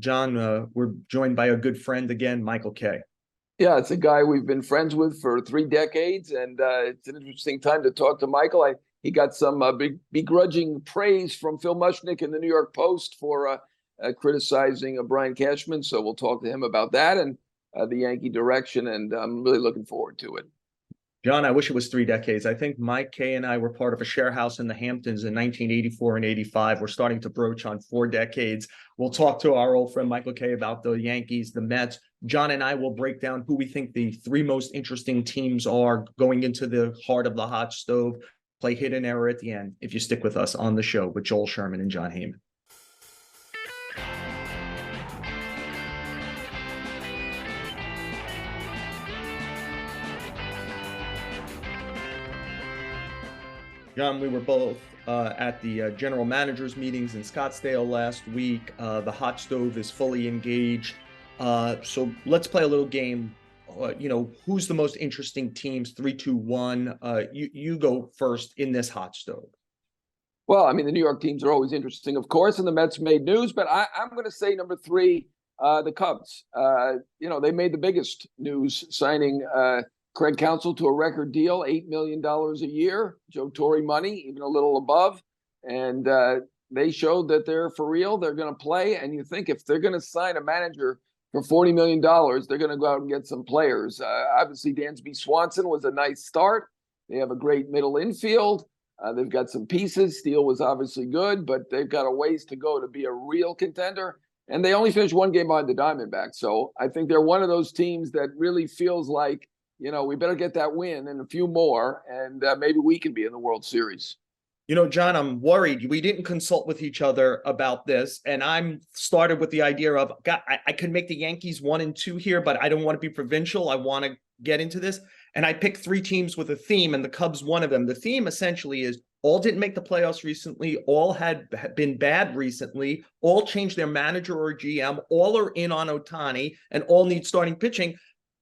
John, we're joined by a good friend again, Michael Kay. Yeah, it's a guy we've been friends with for 3 decades, and it's an interesting time to talk to Michael. He got some begrudging praise from Phil Mushnick in the New York Post for criticizing Brian Cashman, so we'll talk to him about that and the Yankee direction, and I'm really looking forward to it. John, I wish it was 3 decades. I think Mike Kay and I were part of a share house in the Hamptons in 1984 and 85. We're starting to broach on 4 decades. We'll talk to our old friend Michael Kay about the Yankees, the Mets. John and I will break down who we think the 3 most interesting teams are going into the heart of the hot stove. Play hit and error at the end if you stick with us on the show with Joel Sherman and John Heyman. John, we were both at the general managers meetings in Scottsdale last week. The hot stove is fully engaged. So let's play a little game. Who's the most interesting teams? 3, 2, 1. You go first in this hot stove. Well, I mean, the New York teams are always interesting, of course, and the Mets made news. But I'm going to say number 3, the Cubs. They made the biggest news signing Craig Counsell to a record deal, $8 million a year, Joe Torre money, even a little above. And they showed that they're for real. They're going to play. And you think if they're going to sign a manager for $40 million, they're going to go out and get some players. Obviously, Dansby Swanson was a nice start. They have a great middle infield. They've got some pieces. Steele was obviously good, but they've got a ways to go to be a real contender. And they only finished 1 game behind the Diamondbacks. So I think they're one of those teams that really feels like, we better get that win and a few more, and maybe we can be in the World Series. John, I'm worried. We didn't consult with each other about this, and I'm started with the idea of, God, I could make the Yankees 1 and 2 here, but I don't want to be provincial. I want to get into this. And I picked 3 teams with a theme, and the Cubs one of them. The theme essentially is all didn't make the playoffs recently, all had been bad recently, all changed their manager or GM, all are in on Ohtani, and all need starting pitching.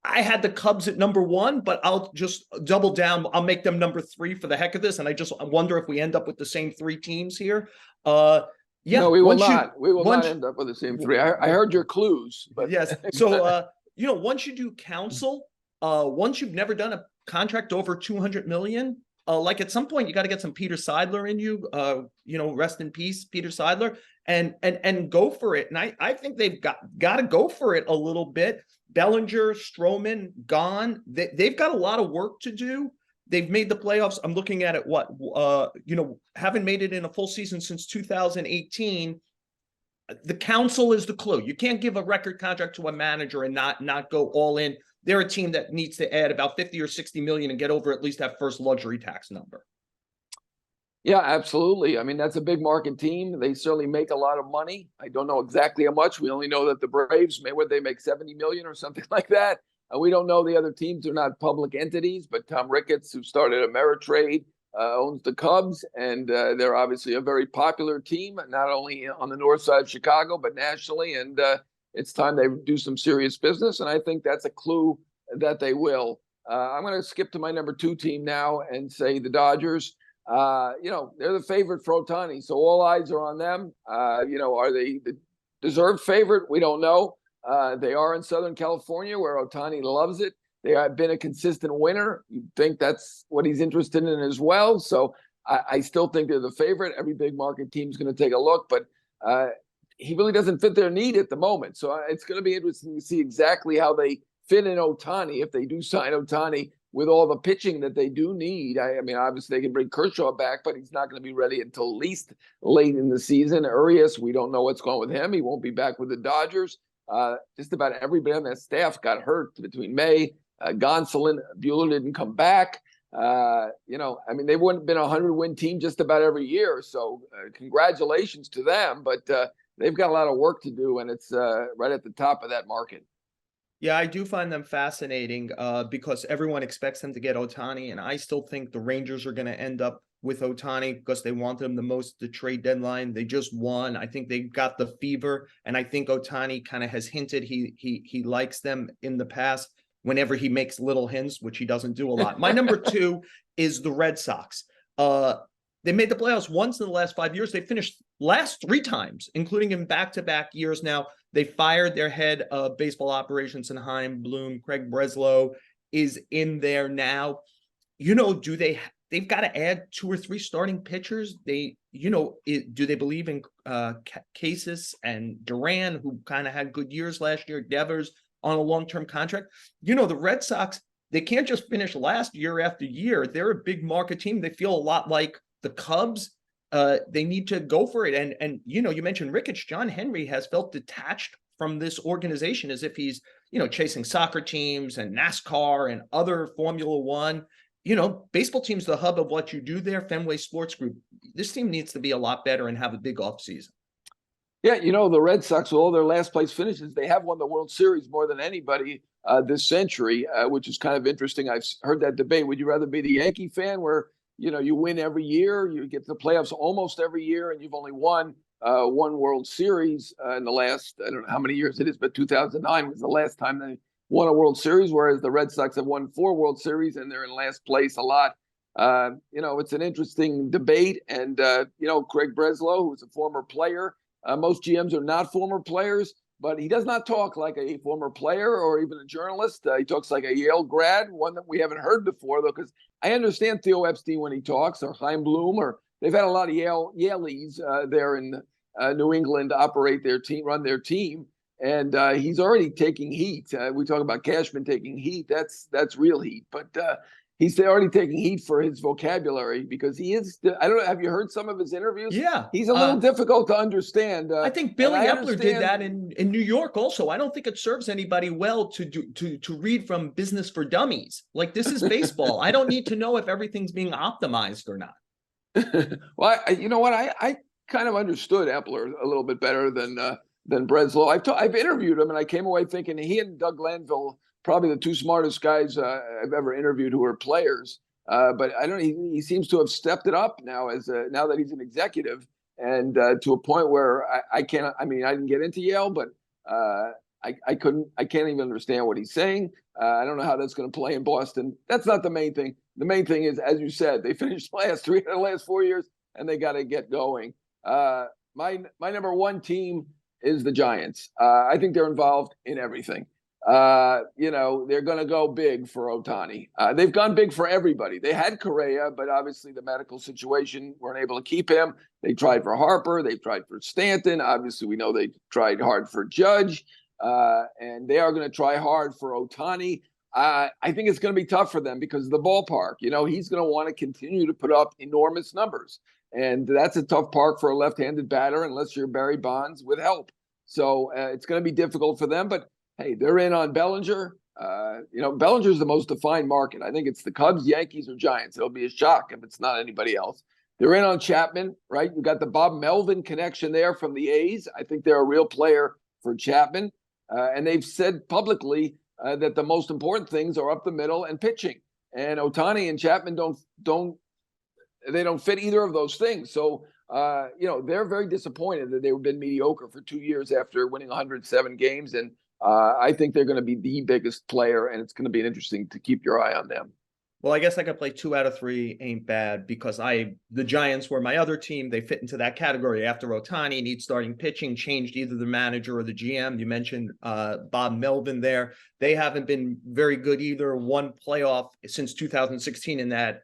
I had the Cubs at number 1, but I'll just double down. I'll make them number 3 for the heck of this. And I wonder if we end up with the same 3 teams here. No, we will not. We will not end up with the same 3. I heard your clues. But yes. So, once you do Counsell, once you've never done a contract over $200 million, like at some point you got to get some Peter Seidler in you. Rest in peace, Peter Seidler, and go for it. And I think they've got to go for it a little bit. Bellinger, Stroman, gone. They've got a lot of work to do. They've made the playoffs. I'm looking at it. Haven't made it in a full season since 2018. The Counsell is the clue. You can't give a record contract to a manager and not go all in. They're a team that needs to add about 50 or 60 million and get over at least that first luxury tax number. Yeah, absolutely. I mean, that's a big market team. They certainly make a lot of money. I don't know exactly how much. We only know that the Braves, they make 70 million or something like that. We don't know the other teams. They're not public entities, but Tom Ricketts, who started Ameritrade, owns the Cubs, and they're obviously a very popular team, not only on the north side of Chicago, but nationally. And it's time they do some serious business. And I think that's a clue that they will. I'm going to skip to my number 2 team now and say the Dodgers. They're the favorite for Ohtani, so all eyes are on them. Are they the deserved favorite? We don't know. They are in Southern California, where Ohtani loves it. They have been a consistent winner. You'd think that's what he's interested in as well. So I still think they're the favorite. Every big market team is going to take a look, but he really doesn't fit their need at the moment. So it's going to be interesting to see exactly how they fit in Ohtani, if they do sign Ohtani, with all the pitching that they do need. I mean, obviously they can bring Kershaw back, but he's not going to be ready until at least late in the season. Urias, we don't know what's going with him. He won't be back with the Dodgers. Just about everybody on that staff got hurt between May. Gonsolin, Buehler didn't come back. They wouldn't have been a 100-win team just about every year. So congratulations to them, but they've got a lot of work to do, and it's right at the top of that market. Yeah, I do find them fascinating because everyone expects them to get Ohtani, and I still think the Rangers are going to end up with Ohtani because they wanted him the most at the trade deadline. They just won. I think they've got the fever, and I think Ohtani kind of has hinted he likes them in the past whenever he makes little hints, which he doesn't do a lot. My number 2 is the Red Sox. They made the playoffs once in the last 5 years. They finished last 3 times, including in back-to-back years now. They fired their head of baseball operations in Chaim Bloom. Craig Breslow is in there now. They've got to add 2 or 3 starting pitchers. Do they believe in Casas and Duran, who kind of had good years last year, Devers on a long-term contract? The Red Sox, they can't just finish last year after year. They're a big market team. They feel a lot like the Cubs. They need to go for it. And you mentioned Ricketts. John Henry has felt detached from this organization as if he's, chasing soccer teams and NASCAR and other Formula One. Baseball team's the hub of what you do there, Fenway Sports Group. This team needs to be a lot better and have a big offseason. Yeah, the Red Sox, with all their last place finishes, they have won the World Series more than anybody this century, which is kind of interesting. I've heard that debate. Would you rather be the Yankee fan where, you win every year, you get to the playoffs almost every year, and you've only won one World Series in the last, I don't know how many years it is, but 2009 was the last time they won a World Series, whereas the Red Sox have won 4 World Series and they're in last place a lot. It's an interesting debate. And, Craig Breslow, who's a former player, most GMs are not former players, but he does not talk like a former player or even a journalist. He talks like a Yale grad, one that we haven't heard before, though, because I understand Theo Epstein when he talks, or Chaim Bloom, or they've had a lot of Yalees there in New England operate their team, run their team. And he's already taking heat. We talk about Cashman taking heat. That's real heat. But he's already taking heat for his vocabulary because he is. I don't know. Have you heard some of his interviews? Yeah. He's a little difficult to understand. I think Billy Epler did that in New York also. I don't think it serves anybody well to read from Business for Dummies. Like, this is baseball. I don't need to know if everything's being optimized or not. Well, you know what? I kind of understood Epler a little bit better than Breslow. I've interviewed him, and I came away thinking he and Doug Glanville, probably the 2 smartest guys I've ever interviewed who are players. But I don't know. He seems to have stepped it up now now that he's an executive, and to a point where I can't. I mean, I didn't get into Yale, but I couldn't. I can't even understand what he's saying. I don't know how that's going to play in Boston. That's not the main thing. The main thing is, as you said, they finished last 3 of the last 4 years, and they got to get going. My number 1 team is the Giants. I think they're involved in everything. They're going to go big for Ohtani. They've gone big for everybody. They had Correa, but obviously the medical situation weren't able to keep him. They tried for Harper. They tried for Stanton. Obviously, we know they tried hard for Judge. And they are going to try hard for Ohtani. I think it's going to be tough for them because of the ballpark. He's going to want to continue to put up enormous numbers. And that's a tough park for a left-handed batter unless you're Barry Bonds with help. So it's going to be difficult for them. But, hey, they're in on Bellinger. Bellinger's the most defined market. I think it's the Cubs, Yankees, or Giants. It'll be a shock if it's not anybody else. They're in on Chapman, right? You got the Bob Melvin connection there from the A's. I think they're a real player for Chapman. And they've said publicly that the most important things are up the middle and pitching. And Ohtani and Chapman don't fit either of those things. So, they're very disappointed that they've been mediocre for 2 years after winning 107 games. And I think they're going to be the biggest player, and it's going to be interesting to keep your eye on them. Well, I guess I could play 2 out of 3 ain't bad because the Giants were my other team. They fit into that category. After Ohtani needs starting pitching, changed either the manager or the GM. You mentioned Bob Melvin there. They haven't been very good either. One playoff since 2016 in that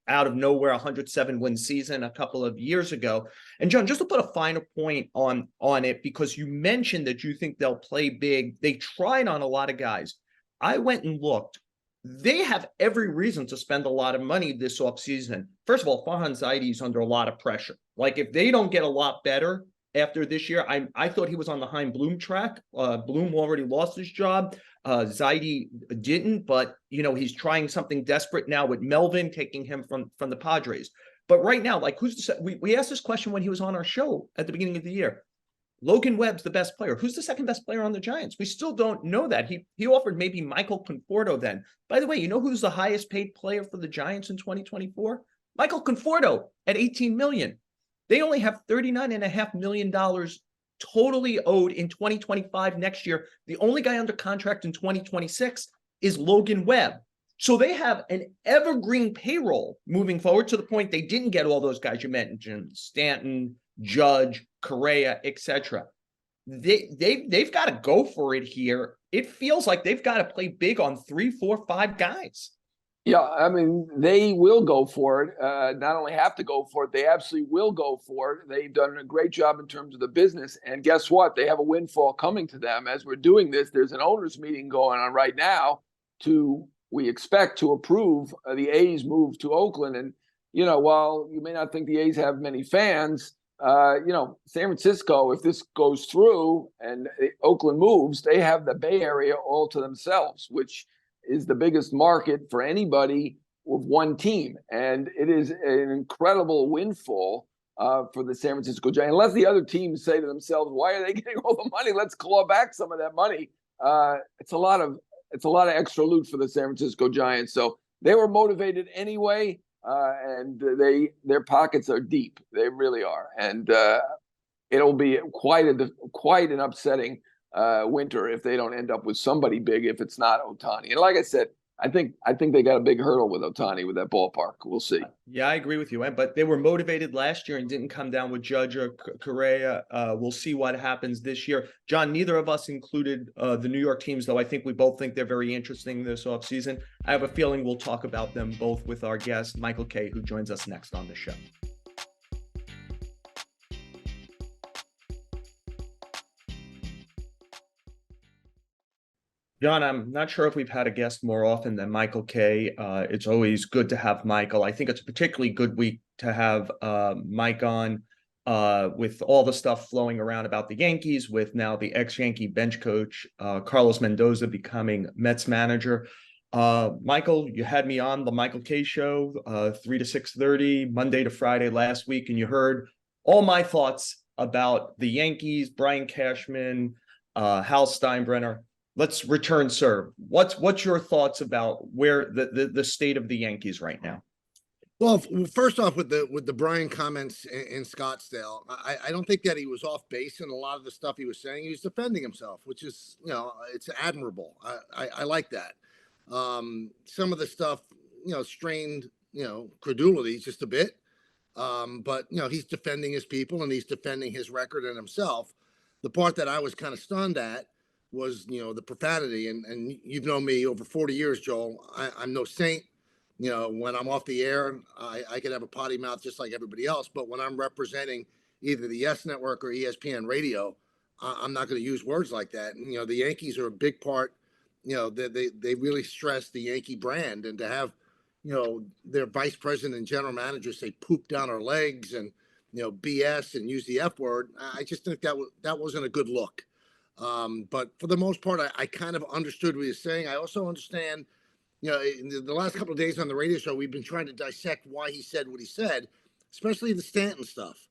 out of nowhere 107 win season a couple of years ago. And John, just to put a finer point on it, because you mentioned that you think they'll play big. They tried on a lot of guys. I went and looked. They have every reason to spend a lot of money this offseason. First of all, Farhan Zaidi's under a lot of pressure. Like, if they don't get a lot better after this year, I thought he was on the Chaim Bloom track. Bloom already lost his job. Zaidi didn't, but he's trying something desperate now with Melvin taking him from the Padres. But right now, like, we asked this question when he was on our show at the beginning of the year. Logan Webb's the best player. Who's the second best player on the Giants? We still don't know that. He offered maybe Michael Conforto then. By the way, you know who's the highest paid player for the Giants in 2024? Michael Conforto at $18 million. They only have $39.5 million totally owed in 2025 next year. The only guy under contract in 2026 is Logan Webb. So they have an evergreen payroll moving forward to the point they didn't get all those guys you mentioned, Stanton, Judge, Correa, etc. they've got to go for it here. It feels like they've got to play big on 3, 4, 5 guys. Yeah, I mean, they will go for it. Not only have to go for it, they absolutely will go for it. They've done a great job in terms of the business. And guess what? They have a windfall coming to them. As we're doing this, there's an owners meeting going on right now we expect to approve the A's move to Oakland. And, while you may not think the A's have many fans, San Francisco, if this goes through and Oakland moves, they have the Bay Area all to themselves, which is the biggest market for anybody with one team. And it is an incredible windfall for the San Francisco Giants. Unless the other teams say to themselves, why are they getting all the money? Let's claw back some of that money. It's a lot of extra loot for the San Francisco Giants. So they were motivated anyway, and their pockets are deep. They really are. And it'll be quite an upsetting winter if they don't end up with somebody big, if it's not Ohtani. And like I said, I think they got a big hurdle with Ohtani with that ballpark. We'll see. Yeah, I agree with you. But they were motivated last year and didn't come down with Judge or Correa. We'll see what happens this year. John, neither of us included the New York teams, though I think we both think they're very interesting this offseason. I have a feeling we'll talk about them both with our guest, Michael Kay, who joins us next on the show. John, I'm not sure if we've had a guest more often than Michael Kay. It's always good to have Michael. I think it's a particularly good week to have Mike on with all the stuff flowing around about the Yankees, with now the ex-Yankee bench coach, Carlos Mendoza, becoming Mets manager. Michael, you had me on the Michael Kay Show, 3 to 6:30, Monday to Friday last week, and you heard all my thoughts about the Yankees, Brian Cashman, Hal Steinbrenner. Let's return serve. What's your thoughts about where the state of the Yankees right now? Well, first off, with the Brian comments in Scottsdale, I don't think that he was off base in a lot of the stuff he was saying. He was defending himself, which is, it's admirable. I like that. Some of the stuff, strained, credulity just a bit. But he's defending his people and he's defending his record and himself. The part that I was kind of stunned at was, the profanity. And you've known me over 40 years, Joel. I'm no saint. When I'm off the air, I could have a potty mouth just like everybody else. But when I'm representing either the Yes Network or ESPN Radio, I'm not going to use words like that. And, the Yankees are a big part. They really stress the Yankee brand. And to have, their vice president and general manager say poop down our legs and, BS and use the F word, I just think that wasn't a good look. But for the most part, I kind of understood what he's saying. I also understand, in the last couple of days on the radio show, we've been trying to dissect why he said what he said, especially the Stanton stuff,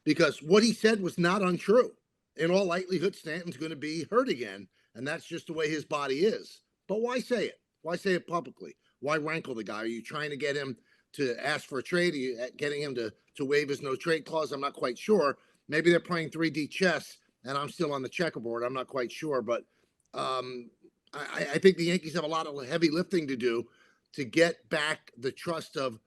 because what he said was not untrue. In all likelihood, Stanton's going to be hurt again, and that's just the way his body is. But why say it? Why say it publicly? Why rankle the guy? Are you trying to get him to ask for a trade? Are you getting him to waive his no trade clause? I'm not quite sure. Maybe they're playing 3D chess, and I'm still on the checkerboard. I'm not quite sure, but I think the Yankees have a lot of heavy lifting to do to get back the trust of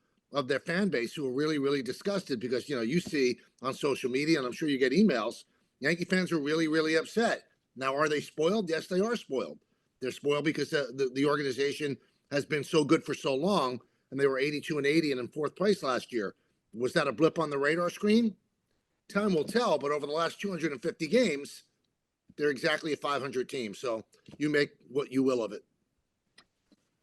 their fan base, who are really, really disgusted because, you see on social media, and I'm sure you get emails, Yankee fans are really, really upset. Now, are they spoiled? Yes, they are spoiled. They're spoiled because the organization has been so good for so long, and they were 82-80 and in fourth place last year. Was that a blip on the radar screen? Time will tell, but over the last 250 games, they're exactly a 500 team. So you make what you will of it.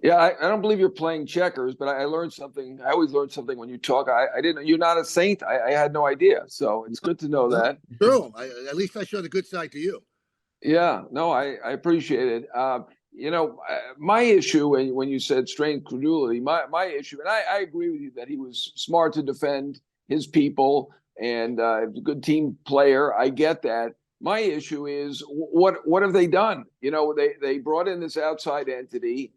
Yeah, I don't believe you're playing checkers, but I learned something. I always learn something when you talk. I didn't know you're not a saint. I had no idea. So it's good to know that. True. At least I show the good side to you. Yeah, no, I appreciate it. My issue when you said strained credulity, my issue, and I agree with you that he was smart to defend his people and a good team player. I get that. My issue is what have they done? They brought in this outside entity.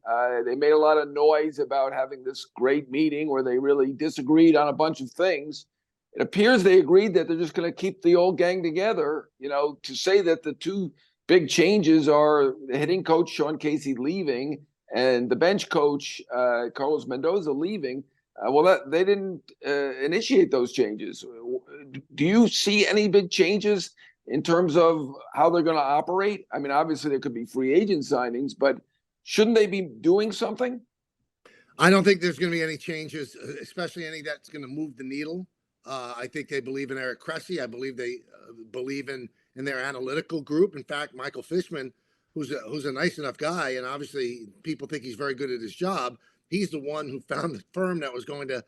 They made a lot of noise about having this great meeting where they really disagreed on a bunch of things. It appears they agreed that they're just going to keep the old gang together. To say that the two big changes are the hitting coach Sean Casey leaving and the bench coach Carlos Mendoza leaving. They didn't initiate those changes. Do you see any big changes in terms of how they're going to operate? I mean, obviously there could be free agent signings, but shouldn't they be doing something? I don't think there's going to be any changes, especially any that's going to move the needle. I think they believe in Eric Cressy. I believe they believe in their analytical group. In fact, Michael Fishman, who's a nice enough guy, and obviously people think he's very good at his job. He's the one who found the firm that was going to,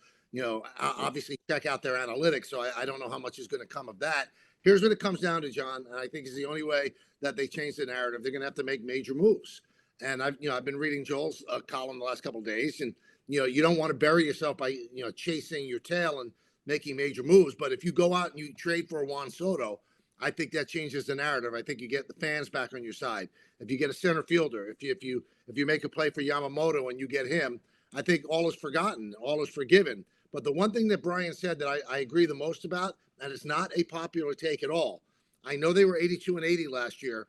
obviously check out their analytics. So I don't know how much is going to come of that. Here's what it comes down to, John, and I think is the only way that they change the narrative. They're going to have to make major moves. And I've been reading Joel's column the last couple of days, and you don't want to bury yourself by chasing your tail and making major moves. But if you go out and you trade for Juan Soto, I think that changes the narrative. I think you get the fans back on your side. If you get a center fielder, if you make a play for Yamamoto and you get him, I think all is forgotten, all is forgiven. But the one thing that Brian said that I agree the most about, and it's not a popular take at all. I know they were 82 and 80 last year.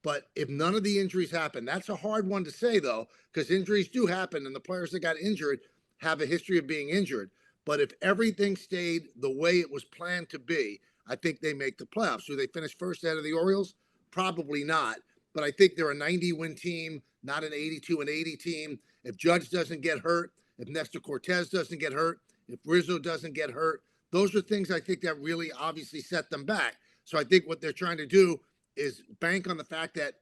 But if none of the injuries happen, that's a hard one to say, though, because injuries do happen, and the players that got injured have a history of being injured. But if everything stayed the way it was planned to be, I think they make the playoffs. Do they finish first ahead of the Orioles? Probably not. But I think they're a 90-win team, not an 82 and 80 team. If Judge doesn't get hurt, if Nestor Cortez doesn't get hurt, if Rizzo doesn't get hurt, those are things I think that really obviously set them back. So I think what they're trying to do is bank on the fact that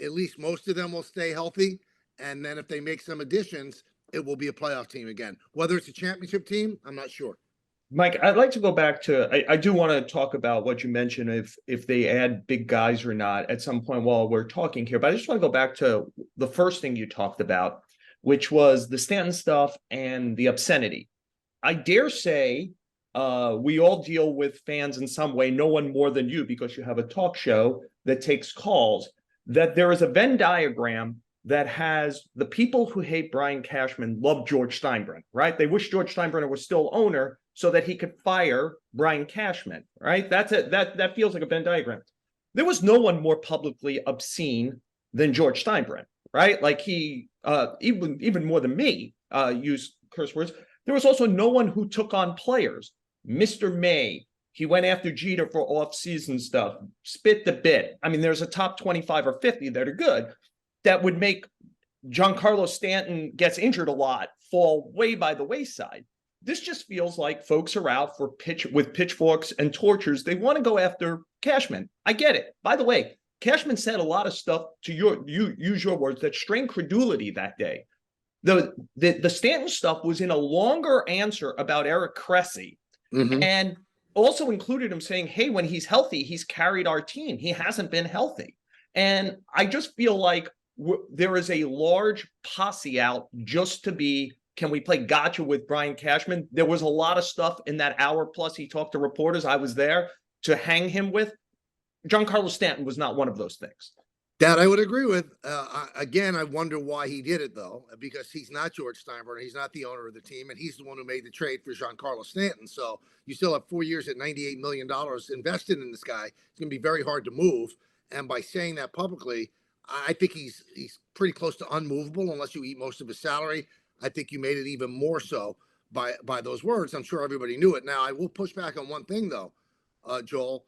at least most of them will stay healthy. And then if they make some additions, it will be a playoff team again. Whether it's a championship team, I'm not sure. Mike, I'd like to go back to, I do want to talk about what you mentioned, if they add big guys or not at some point while we're talking here. But I just want to go back to the first thing you talked about, which was the Stanton stuff and the obscenity. I dare say we all deal with fans in some way, no one more than you, because you have a talk show that takes calls, that there is a Venn diagram that has the people who hate Brian Cashman love George Steinbrenner, right? They wish George Steinbrenner was still owner so that he could fire Brian Cashman, right? That's it. That feels like a Venn diagram. There was no one more publicly obscene than George Steinbrenner, right? Like he, even more than me, used curse words. There was also no one who took on players. Mr. May, he went after Jeter for off-season stuff, spit the bit. I mean, there's a top 25 or 50 that are good that would make Giancarlo Stanton gets injured a lot fall way by the wayside. This just feels like folks are out for with pitchforks and torches. They want to go after Cashman. I get it. By the way, Cashman said a lot of stuff, to use your words, that strained credulity that day. The Stanton stuff was in a longer answer about Eric Cressy. Mm-hmm. And also included him saying, hey, when he's healthy, he's carried our team. He hasn't been healthy. And I just feel like there is a large posse out just to be, can we play gotcha with Brian Cashman? There was a lot of stuff in that hour plus he talked to reporters. I was there to hang him with. Giancarlo Stanton was not one of those things. That I would agree with. Again, I wonder why he did it, though, because he's not George Steinbrenner. He's not the owner of the team, and he's the one who made the trade for Giancarlo Stanton. So you still have 4 years at $98 million invested in this guy. It's going to be very hard to move. And by saying that publicly, I think he's pretty close to unmovable unless you eat most of his salary. I think you made it even more so by those words. I'm sure everybody knew it. Now, I will push back on one thing, though, Joel.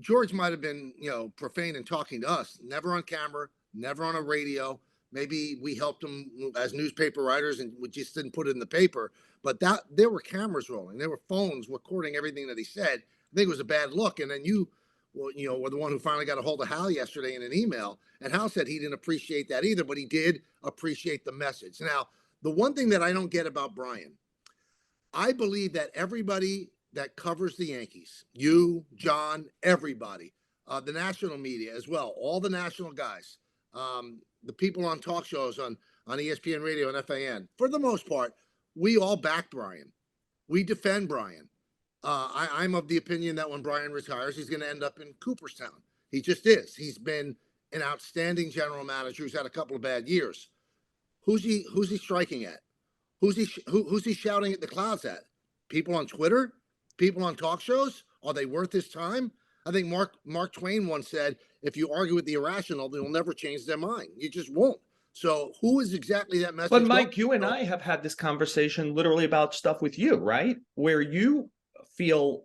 George might have been, profane in talking to us, never on camera, never on a radio. Maybe we helped him as newspaper writers and we just didn't put it in the paper. But there were cameras rolling. There were phones recording everything that he said. I think it was a bad look. And then you were the one who finally got a hold of Hal yesterday in an email. And Hal said he didn't appreciate that either, but he did appreciate the message. Now, the one thing that I don't get about Brian, I believe that everybody that covers the Yankees, you, John, everybody, the national media as well, all the national guys, the people on talk shows on ESPN Radio and FAN, for the most part, we all back Brian. We defend Brian. I'm of the opinion that when Brian retires, he's going to end up in Cooperstown. He just is. He's been an outstanding general manager who's had a couple of bad years. Who's he striking at? Who's he shouting at the clouds at? People on Twitter? People on talk shows? Are they worth his time? I think Mark Twain once said, if you argue with the irrational, they'll never change their mind. You just won't. So who is exactly that message? But Mike, you and I have had this conversation literally about stuff with you, right? Where you feel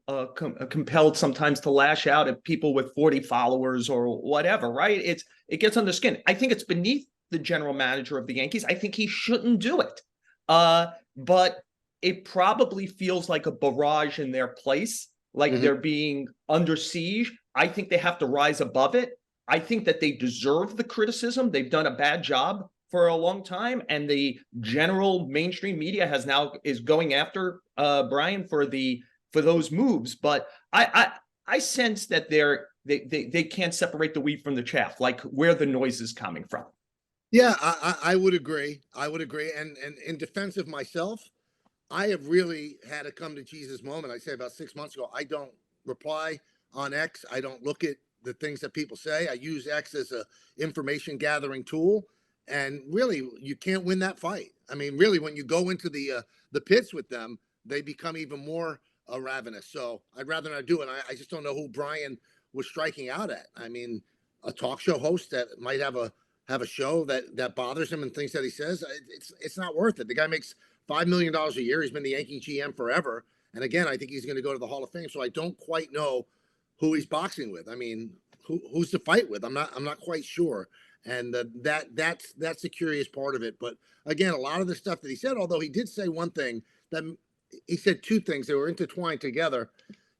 compelled sometimes to lash out at people with 40 followers or whatever, right? It gets under skin. I think it's beneath the general manager of the Yankees. I think he shouldn't do it. But it probably feels like a barrage in their place, like they're being under siege. I think they have to rise above it. I think that they deserve the criticism. They've done a bad job for a long time, and the general mainstream media is going after Brian for those moves. But I sense that they can't separate the wheat from the chaff, like where the noise is coming from. Yeah, I would agree. I would agree. And in defense of myself, I have really had a come to Jesus moment. I say about 6 months ago, I don't reply on X. I don't look at the things that people say. I use X as a information gathering tool. And really, you can't win that fight. I mean, really, when you go into the pits with them, they become even more ravenous. So I'd rather not do it. I just don't know who Brian was striking out at. I mean, a talk show host that might have a show that bothers him and things that he says, it's not worth it. The guy makes $5 million a year. He's been the Yankee GM forever. And again, I think he's going to go to the Hall of Fame. So I don't quite know who he's boxing with. I mean, who's to fight with? I'm not quite sure. And that's the curious part of it. But again, a lot of the stuff that he said, although he did say one thing, that he said two things that were intertwined together.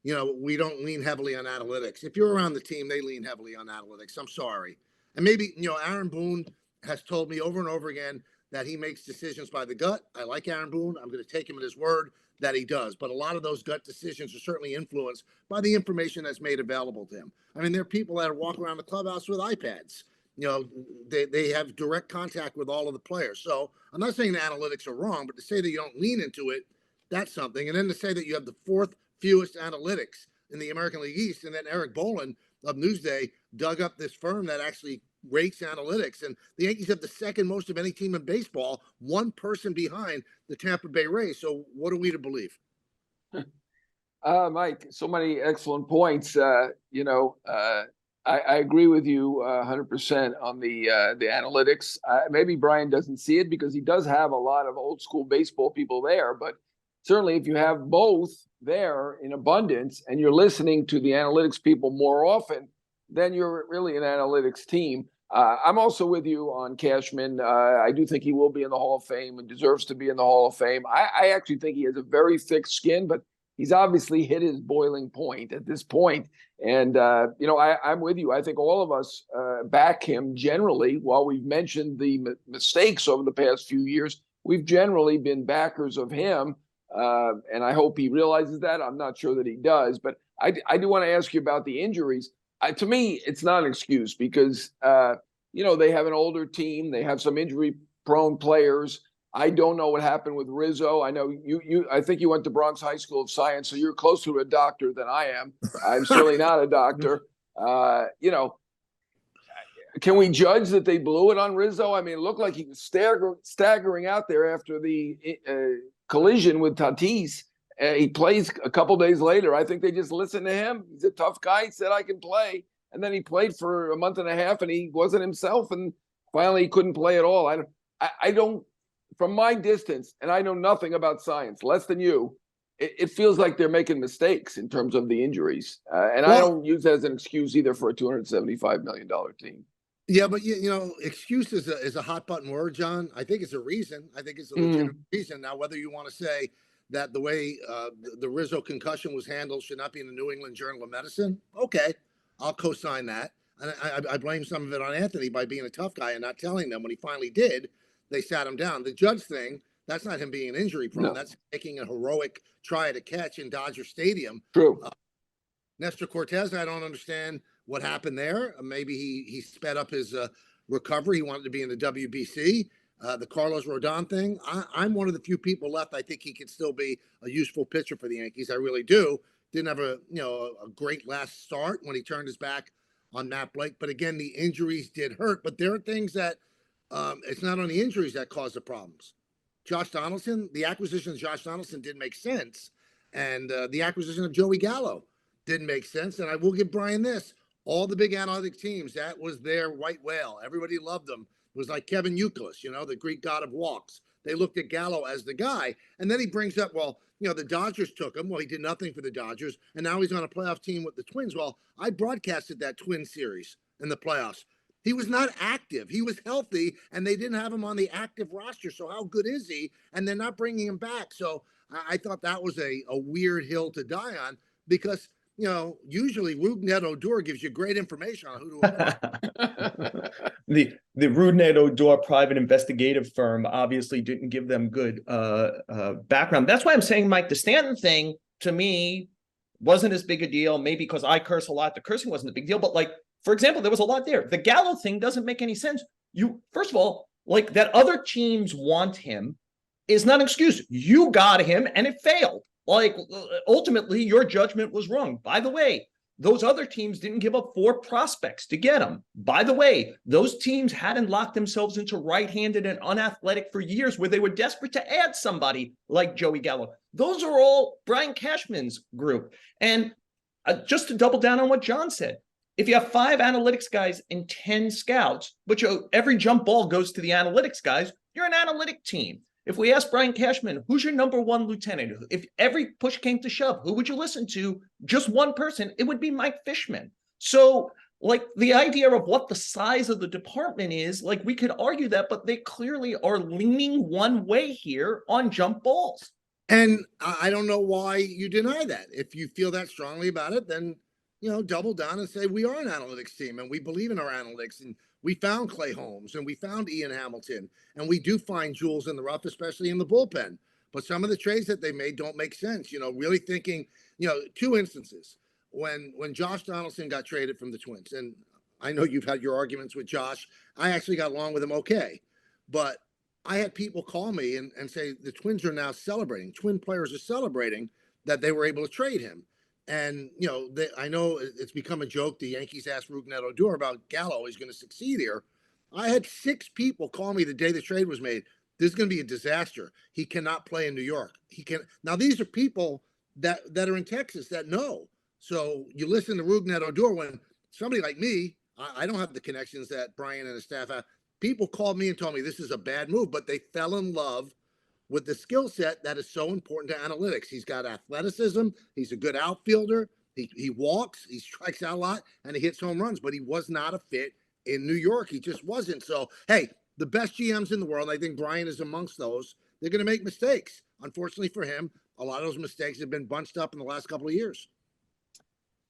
You know, we don't lean heavily on analytics. If you're around the team, they lean heavily on analytics. I'm sorry. And maybe, Aaron Boone has told me over and over again that he makes decisions by the gut. I like Aaron Boone. I'm going to take him at his word that he does. But a lot of those gut decisions are certainly influenced by the information that's made available to him. I mean, there are people that walk around the clubhouse with iPads. They have direct contact with all of the players. So I'm not saying the analytics are wrong, but to say that you don't lean into it, that's something. And then to say that you have the fourth fewest analytics in the American League East, and then Eric Boland of Newsday dug up this firm that actually rates analytics. And the Yankees have the second most of any team in baseball, one person behind the Tampa Bay Rays. So what are we to believe? Mike, so many excellent points. I agree with you 100% on the analytics. Maybe Brian doesn't see it because he does have a lot of old school baseball people there. But certainly if you have both there in abundance and you're listening to the analytics people more often, then you're really an analytics team. I'm also with you on Cashman. I do think he will be in the Hall of Fame and deserves to be in the Hall of Fame. I actually think he has a very thick skin, but he's obviously hit his boiling point at this point. And, I'm with you. I think all of us back him generally. While we've mentioned the mistakes over the past few years, we've generally been backers of him. And I hope he realizes that. I'm not sure that he does. But I do want to ask you about the injuries. To me, it's not an excuse because, they have an older team. They have some injury-prone players. I don't know what happened with Rizzo. I know I think you went to Bronx High School of Science, so you're closer to a doctor than I am. I'm certainly not a doctor. Can we judge that they blew it on Rizzo? I mean, it looked like he was staggering out there after the collision with Tatis. He plays a couple days later. I think they just listened to him. He's a tough guy. He said, I can play. And then he played for a month and a half, and he wasn't himself. And finally, he couldn't play at all. I don't. From my distance, and I know nothing about science, less than you, it feels like they're making mistakes in terms of the injuries. And I don't use that as an excuse either for a $275 million team. Yeah, but excuse is a hot button word, John. I think it's a reason. I think it's a legitimate reason. Now, whether you want to say that the way the Rizzo concussion was handled should not be in the New England Journal of Medicine, okay, I'll co-sign that. And I blame some of it on Anthony by being a tough guy and not telling them when he finally did. They sat him down. The Judge thing, that's not him being injury prone. No. That's taking a heroic try to catch in Dodger Stadium. True. Nestor Cortez, I don't understand what happened there. Maybe he sped up his recovery. He wanted to be in the WBC. The Carlos Rodon thing, I'm one of the few people left. I think he could still be a useful pitcher for the Yankees. I really do. Didn't have a great last start when he turned his back on Matt Blake. But again, the injuries did hurt. But there are things that it's not only injuries that cause the problems. Josh Donaldson, the acquisition of Josh Donaldson didn't make sense. And the acquisition of Joey Gallo didn't make sense. And I will give Brian this. All the big analytic teams, that was their white whale. Everybody loved them. It was like Kevin Euclid, the Greek god of walks. they looked at Gallo as the guy. And then he brings up, well, the Dodgers took him. Well, he did nothing for the Dodgers, and now he's on a playoff team with the Twins. Well, I broadcasted that Twin series in the playoffs. He was not active. He was healthy, and they didn't have him on the active roster. So how good is he? And they're not bringing him back. So I thought that was a weird hill to die on because, usually Rougned Odor gives you great information on who to avoid. The Rougned Odor private investigative firm obviously didn't give them good background. That's why I'm saying, Mike, the Stanton thing to me wasn't as big a deal. Maybe because I curse a lot, the cursing wasn't a big deal. But like, for example, there was a lot there. The Gallo thing doesn't make any sense. First of all, like that other teams want him is not an excuse. You got him and it failed. Like ultimately, your judgment was wrong. By the way, those other teams didn't give up 4 prospects to get him. By the way, those teams hadn't locked themselves into right-handed and unathletic for years where they were desperate to add somebody like Joey Gallo. Those are all Brian Cashman's group. And just to double down on what John said, if you have 5 analytics guys and 10 scouts, but every jump ball goes to the analytics guys, you're an analytic team. If we ask Brian Cashman, who's your number 1 lieutenant? If every push came to shove, who would you listen to? Just one person, it would be Mike Fishman. So like the idea of what the size of the department is, like we could argue that, but they clearly are leaning one way here on jump balls. And I don't know why you deny that. If you feel that strongly about it, then, double down and say we are an analytics team and we believe in our analytics. And we found Clay Holmes and we found Ian Hamilton, and we do find jewels in the rough, especially in the bullpen. But some of the trades that they made don't make sense. Really thinking, 2 instances when Josh Donaldson got traded from the Twins. And I know you've had your arguments with Josh. I actually got along with him okay. But I had people call me and say the Twins are now celebrating. Twin players are celebrating that they were able to trade him. And, I know it's become a joke. The Yankees asked Rougned Odor about Gallo. He's going to succeed here. I had 6 people call me the day the trade was made. This is going to be a disaster. He cannot play in New York. Now, these are people that are in Texas that know. So you listen to Rougned Odor when somebody like me, I don't have the connections that Brian and his staff have. People called me and told me this is a bad move, but they fell in love with the skill set that is so important to analytics. He's got athleticism. He's a good outfielder. He walks, he strikes out a lot, and he hits home runs, but he was not a fit in New York. He just wasn't. So, hey, the best GMs in the world, I think Brian is amongst those, they're going to make mistakes. Unfortunately for him, a lot of those mistakes have been bunched up in the last couple of years.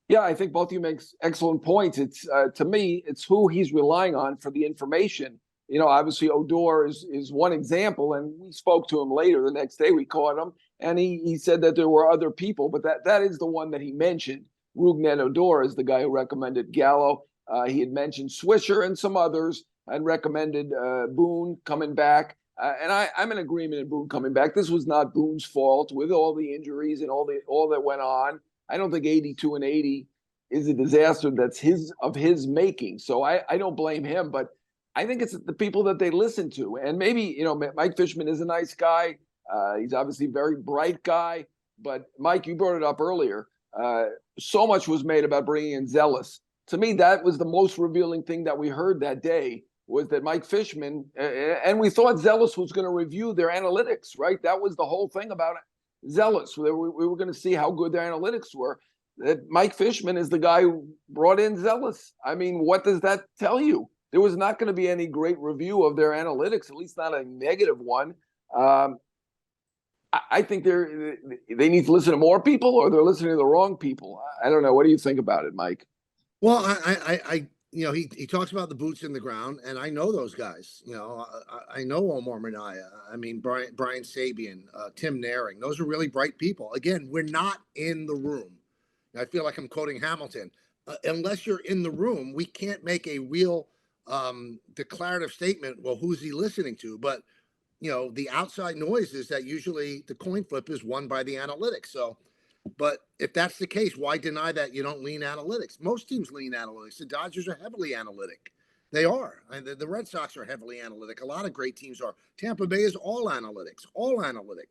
Yeah, I think both of you make excellent points. It's to me, it's who he's relying on for the information. Obviously Odor is one example, and we spoke to him later the next day. We caught him, and he said that there were other people, but that is the one that he mentioned. Rougned Odor is the guy who recommended Gallo. He had mentioned Swisher and some others, and recommended Boone coming back. And I'm in agreement in Boone coming back. This was not Boone's fault with all the injuries and all that went on. I don't think 82 and 80 is a disaster that's his making. So I don't blame him, but I think it's the people that they listen to. And maybe, Mike Fishman is a nice guy. He's obviously a very bright guy. But Mike, you brought it up earlier. So much was made about bringing in Zealous. To me, that was the most revealing thing that we heard that day, was that Mike Fishman, and we thought Zealous was going to review their analytics, right? That was the whole thing about Zealous. We were going to see how good their analytics were. That Mike Fishman is the guy who brought in Zealous. I mean, what does that tell you? There was not going to be any great review of their analytics, at least not a negative one. I think they need to listen to more people, or they're listening to the wrong people. I don't know. What do you think about it, Mike? Well, he talks about the boots in the ground, and I know those guys. I know Omar Minaya. I mean, Brian Sabian, Tim Naring. Those are really bright people. Again, we're not in the room. I feel like I'm quoting Hamilton. Unless you're in the room, we can't make a real declarative statement. Well, who's he listening to? But the outside noise is that usually the coin flip is won by the analytics. So, but if that's the case, why deny that you don't lean analytics? Most teams lean analytics. The Dodgers are heavily analytic. They are. And the Red Sox are heavily analytic. A lot of great teams are. Tampa Bay is all analytics.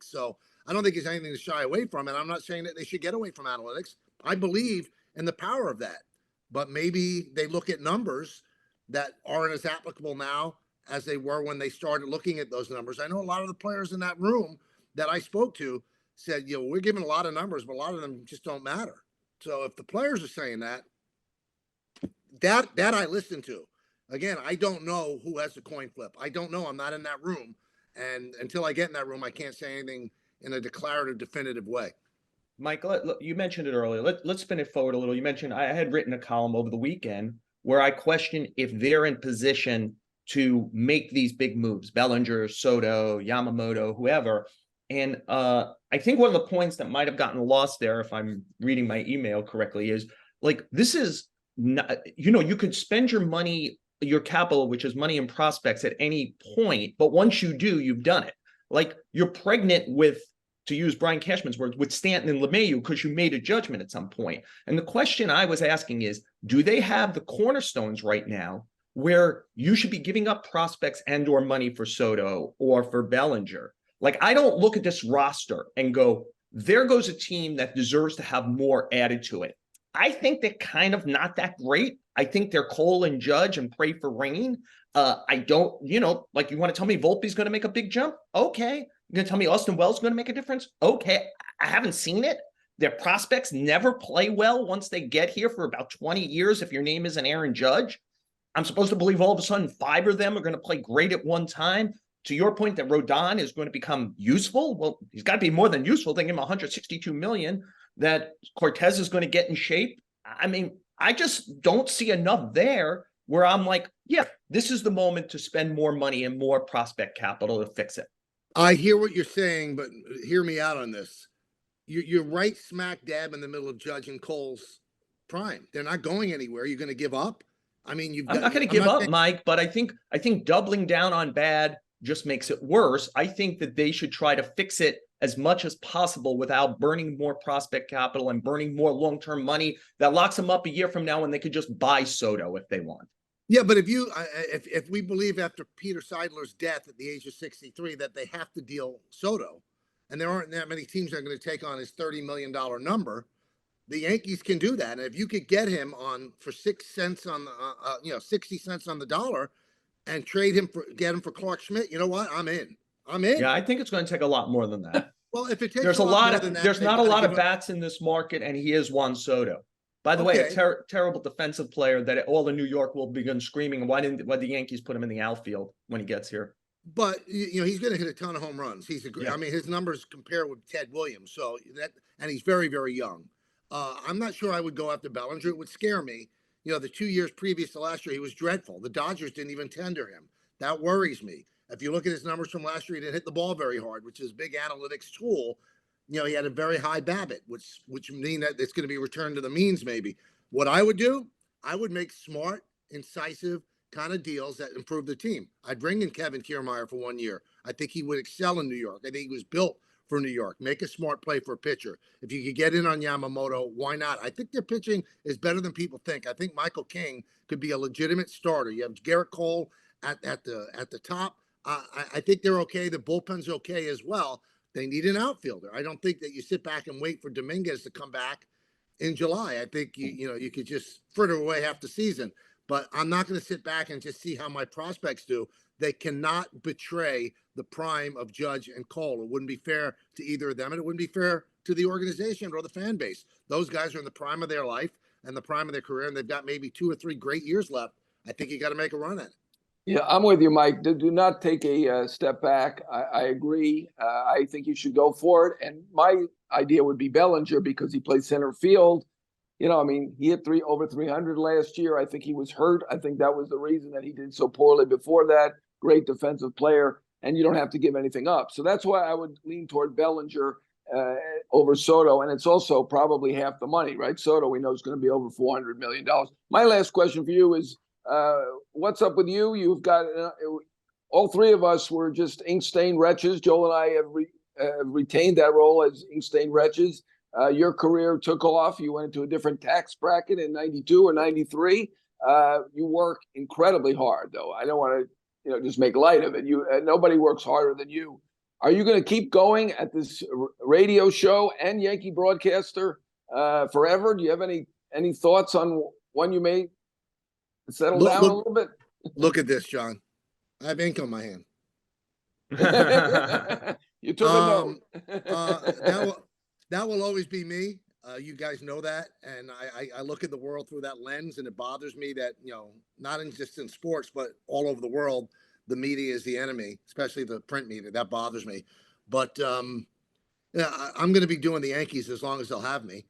So I don't think there's anything to shy away from. And I'm not saying that they should get away from analytics. I believe in the power of that. But maybe they look at numbers that aren't as applicable now as they were when they started looking at those numbers. I know a lot of the players in that room that I spoke to said, we're giving a lot of numbers, but a lot of them just don't matter. So if the players are saying that I listen to. Again, I don't know who has the coin flip. I don't know. I'm not in that room. And until I get in that room, I can't say anything in a declarative, definitive way. Mike, you mentioned it earlier. Let's spin it forward a little. You mentioned I had written a column over the weekend where I questioned if they're in position to make these big moves, Bellinger, Soto, Yamamoto, whoever. And I think one of the points that might have gotten lost there, if I'm reading my email correctly, is like, this is not, you could spend your money, your capital, which is money and prospects, at any point, but once you do, you've done it. Like, you're pregnant with, to use Brian Cashman's words, with Stanton and LeMahieu because you made a judgment at some point. And the question I was asking is, do they have the cornerstones right now where you should be giving up prospects and or money for Soto or for Bellinger? Like, I don't look at this roster and go, there goes a team that deserves to have more added to it. I think they're kind of not that great. I think they're Cole and Judge and pray for rain. I don't, like, you want to tell me Volpe's going to make a big jump? Okay. You're going to tell me Austin Wells is going to make a difference? Okay. I haven't seen it. Their prospects never play well once they get here for about 20 years. If your name isn't Aaron Judge, I'm supposed to believe all of a sudden 5 of them are going to play great at one time. To your point that Rodon is going to become useful. Well, he's got to be more than useful. They give him $162 million. That Cortez is going to get in shape. I mean, I just don't see enough there where I'm like, yeah, this is the moment to spend more money and more prospect capital to fix it. I hear what you're saying, but hear me out on this. You're right smack dab in the middle of Judge and Cole's prime. They're not going anywhere. You're going to give up? I mean, I'm not going to give up, Mike, but I think doubling down on bad just makes it worse. I think that they should try to fix it as much as possible without burning more prospect capital and burning more long-term money that locks them up a year from now when they could just buy Soto if they want. Yeah, but if we believe after Peter Seidler's death at the age of 63 that they have to deal Soto, and there aren't that many teams that are going to take on his $30 million number, the Yankees can do that. And if you could get him for 6 cents on the 60 cents on the dollar, and get him for Clark Schmidt, you know what? I'm in. Yeah, I think it's going to take a lot more than that. Well, if it takes there's a lot more of than that, there's not a lot of bats in this market, and he is Juan Soto. By the way, a terrible defensive player that all of New York will begin screaming, why the Yankees put him in the outfield when he gets here? But he's going to hit a ton of home runs. I mean, his numbers compare with Ted Williams, and he's very, very young. I'm not sure I would go after Bellinger. It would scare me. The 2 years previous to last year, he was dreadful. The Dodgers didn't even tender him. That worries me. If you look at his numbers from last year, he didn't hit the ball very hard, which is a big analytics tool. He had a very high BABIP, which mean that it's going to be returned to the means maybe. What I would do, I would make smart, incisive kind of deals that improve the team. I'd bring in Kevin Kiermaier for 1 year. I think he would excel in New York. I think he was built for New York. Make a smart play for a pitcher. If you could get in on Yamamoto, why not? I think their pitching is better than people think. I think Michael King could be a legitimate starter. You have Garrett Cole at the top. I think they're okay. The bullpen's okay as well. They need an outfielder. I don't think that you sit back and wait for Dominguez to come back in July. I think you could just fritter away half the season. But I'm not going to sit back and just see how my prospects do. They cannot betray the prime of Judge and Cole. It wouldn't be fair to either of them, and it wouldn't be fair to the organization or the fan base. Those guys are in the prime of their life and the prime of their career, and they've got maybe 2 or 3 great years left. I think you got to make a run at it. Yeah, I'm with you, Mike. Do not take a step back. I agree. I think you should go for it. And my idea would be Bellinger because he plays center field. He hit over 300 last year. I think he was hurt. I think that was the reason that he did so poorly before that. Great defensive player, and you don't have to give anything up. So that's why I would lean toward Bellinger over Soto, and it's also probably half the money, right? Soto, we know, is going to be over $400 million. My last question for you is, what's up with you? You've got all 3 of us were just ink-stained wretches. Joel and I have retained that role as ink-stained wretches. Your career took off. You went into a different tax bracket in 92 or 93. You work incredibly hard, though. I don't want to just make light of it. Nobody works harder than you. Are you going to keep going at this radio show and Yankee broadcaster forever? Do you have any thoughts on when you may settle down a little bit? Look at this, John. I have ink on my hand. You took a note. That will always be me. You guys know that, and I look at the world through that lens, and it bothers me that, not just in sports but all over the world, the media is the enemy, especially the print media. That bothers me. But yeah, I'm going to be doing the Yankees as long as they'll have me.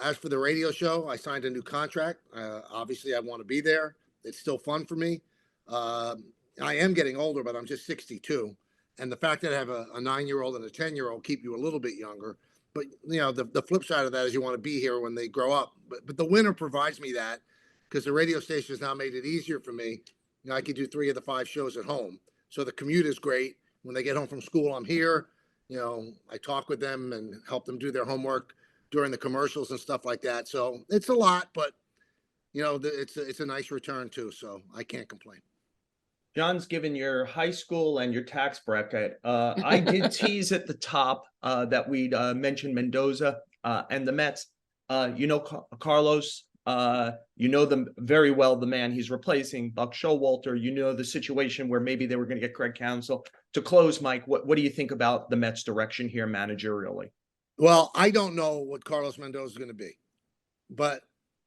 As for the radio show, I signed a new contract. Obviously, I want to be there. It's still fun for me. I am getting older, but I'm just 62. And the fact that I have a 9-year-old and a 10-year-old keep you a little bit younger. But, the flip side of that is you want to be here when they grow up. But the winter provides me that, because the radio station has now made it easier for me. I can do 3 of the 5 shows at home. So the commute is great. When they get home from school, I'm here. I talk with them and help them do their homework during the commercials and stuff like that. So it's a lot, but it's a nice return too. So I can't complain. John's given your high school and your tax bracket. I did tease at the top that we'd mention Mendoza and the Mets. Carlos, them very well, the man he's replacing, Buck Showalter. The situation where maybe they were going to get Craig Counsell. To close, Mike, what do you think about the Mets' direction here managerially? Well, I don't know what Carlos Mendoza is going to be, but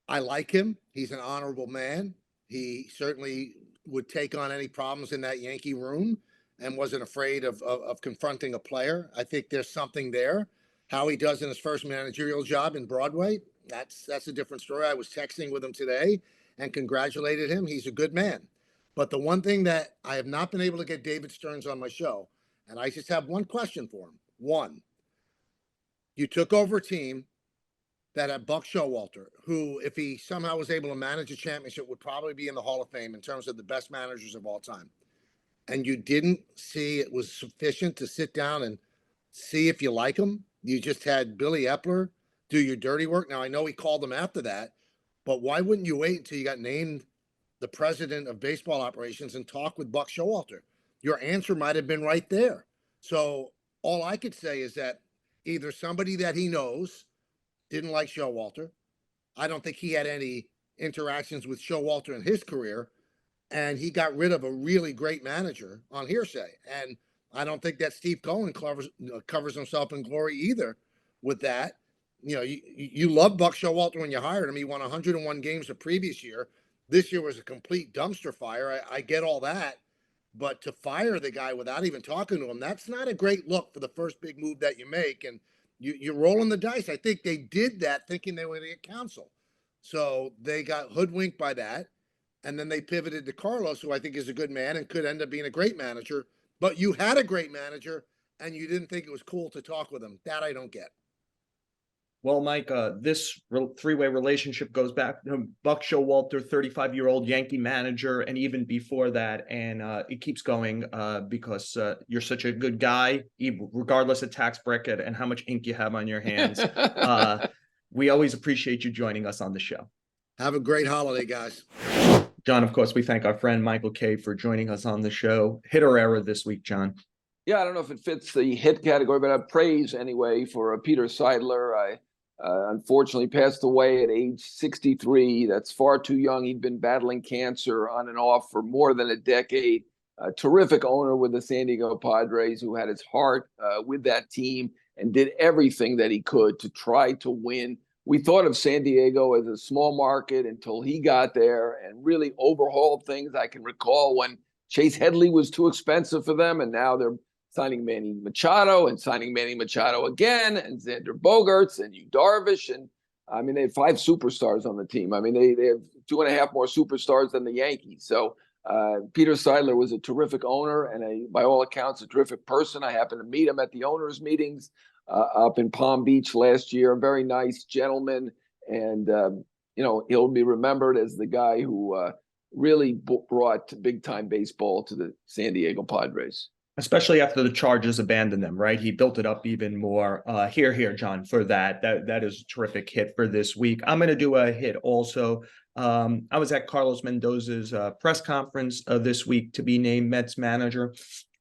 I like him. He's an honorable man. He certainly would take on any problems in that Yankee room and wasn't afraid of confronting a player. I think there's something there. How he does in his first managerial job in Broadway, that's a different story. I was texting with him today and congratulated him. He's a good man. But the one thing that I have not been able to get David Stearns on my show, and I just have one question for him. One, you took over a team that had Buck Showalter, who, if he somehow was able to manage a championship, would probably be in the Hall of Fame in terms of the best managers of all time. And you didn't see it was sufficient to sit down and see if you like him. You just had Billy Epler do your dirty work. Now, I know he called him after that, but why wouldn't you wait until you got named the president of baseball operations and talk with Buck Showalter? Your answer might have been right there. So all I could say is that either somebody that he knows didn't like Showalter. I don't think he had any interactions with Showalter in his career, and he got rid of a really great manager on hearsay. And I don't think that Steve Cohen covers himself in glory either with that. You loved Buck Showalter when you hired him. He won 101 games the previous year. This year was a complete dumpster fire. I get all that. But to fire the guy without even talking to him, that's not a great look for the first big move that you make. And you're rolling the dice. I think they did that thinking they were going to get Counsell. So they got hoodwinked by that. And then they pivoted to Carlos, who I think is a good man and could end up being a great manager. But you had a great manager and you didn't think it was cool to talk with him. That I don't get. Well, Mike, this three-way relationship goes back to Buck Showalter, 35-year-old Yankee manager, and even before that. And it keeps going because you're such a good guy, regardless of tax bracket and how much ink you have on your hands. We always appreciate you joining us on the show. Have a great holiday, guys. John, of course, we thank our friend Michael Kay for joining us on the show. Hit or error this week, John? Yeah, I don't know if it fits the hit category, but I praise anyway for Peter Seidler. I unfortunately passed away at age 63. That's far too young. He'd been battling cancer on and off for more than a decade. A terrific owner with the San Diego Padres who had his heart with that team and did everything that he could to try to win. We thought of San Diego as a small market until he got there and really overhauled things. I can recall when Chase Headley was too expensive for them, and now they're signing Manny Machado and signing Manny Machado again, and Xander Bogaerts and Yu Darvish. And I mean, they have 5 superstars on the team. I mean, they have 2.5 more superstars than the Yankees. So Peter Seidler was a terrific owner and by all accounts, a terrific person. I happened to meet him at the owners' meetings up in Palm Beach last year. A very nice gentleman. And, he'll be remembered as the guy who really brought big-time baseball to the San Diego Padres. Especially after the Chargers abandoned them, right? He built it up even more. Here, John, for that. That is a terrific hit for this week. I'm going to do a hit also. I was at Carlos Mendoza's press conference this week to be named Mets manager,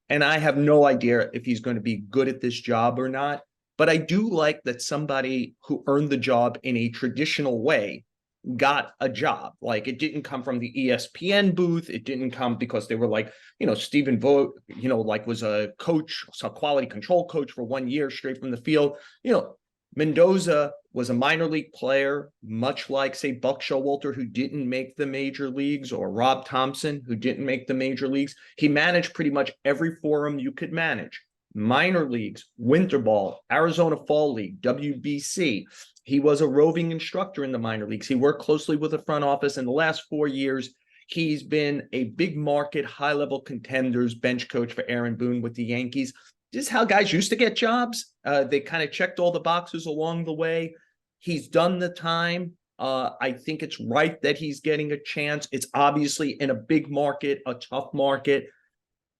and I have no idea if he's going to be good at this job or not. But I do like that somebody who earned the job in a traditional way got a job. Like, it didn't come from the ESPN booth. It didn't come because they were like, Stephen Vogt, like was a coach, a quality control coach for 1 year straight from the field. Mendoza was a minor league player, much like, say, Buck Showalter, who didn't make the major leagues, or Rob Thompson, who didn't make the major leagues. He managed pretty much every forum you could manage. Minor leagues, winter ball, Arizona Fall League, WBC. He was a roving instructor in the minor leagues. He worked closely with the front office. In the last 4 years, he's been a big market, high-level contenders bench coach for Aaron Boone with the Yankees. This is how guys used to get jobs. They kind of checked all the boxes along the way. He's done the time. I think it's right that he's getting a chance. It's obviously in a big market, a tough market.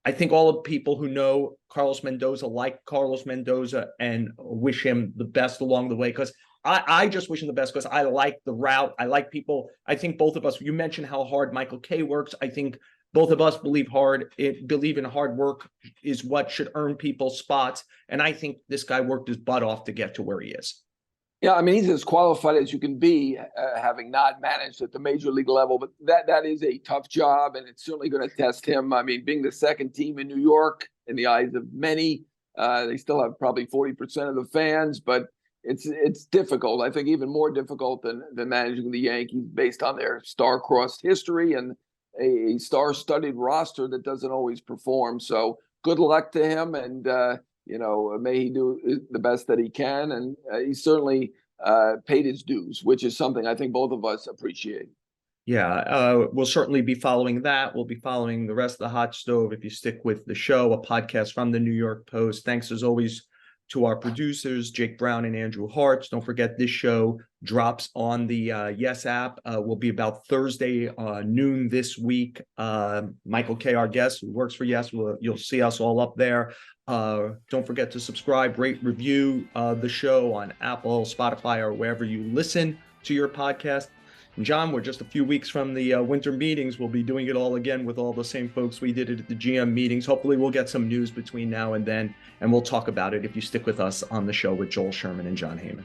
I think all the people who know Carlos Mendoza like Carlos Mendoza and wish him the best along the way, because I just wish him the best, because I like the route. I like people. I think both of us, you mentioned how hard Michael Kay works. I think both of us believe in hard work is what should earn people spots. And I think this guy worked his butt off to get to where he is. Yeah, I mean, he's as qualified as you can be, having not managed at the major league level. But that is a tough job, and it's certainly going to test him. I mean, being the second team in New York, in the eyes of many, they still have probably 40% of the fans, but it's difficult. I think even more difficult than managing the Yankees, based on their star-crossed history and a star-studded roster that doesn't always perform. So good luck to him, and may he do the best that he can. And he certainly paid his dues, which is something I think both of us appreciate. Yeah, we'll certainly be following that. We'll be following the rest of the Hot Stove if you stick with the show, a podcast from the New York Post. Thanks as always to our producers, Jake Brown and Andrew Hartz. Don't forget, this show drops on the Yes app. Will be about Thursday noon this week. Michael Kay, our guest, who works for Yes, you'll see us all up there. Don't forget to subscribe, rate, review the show on Apple, Spotify, or wherever you listen to your podcast. And John, we're just a few weeks from the winter meetings. We'll be doing it all again with all the same folks we did it at the GM meetings. Hopefully we'll get some news between now and then, and we'll talk about it if you stick with us on the show with Joel Sherman and John Heyman.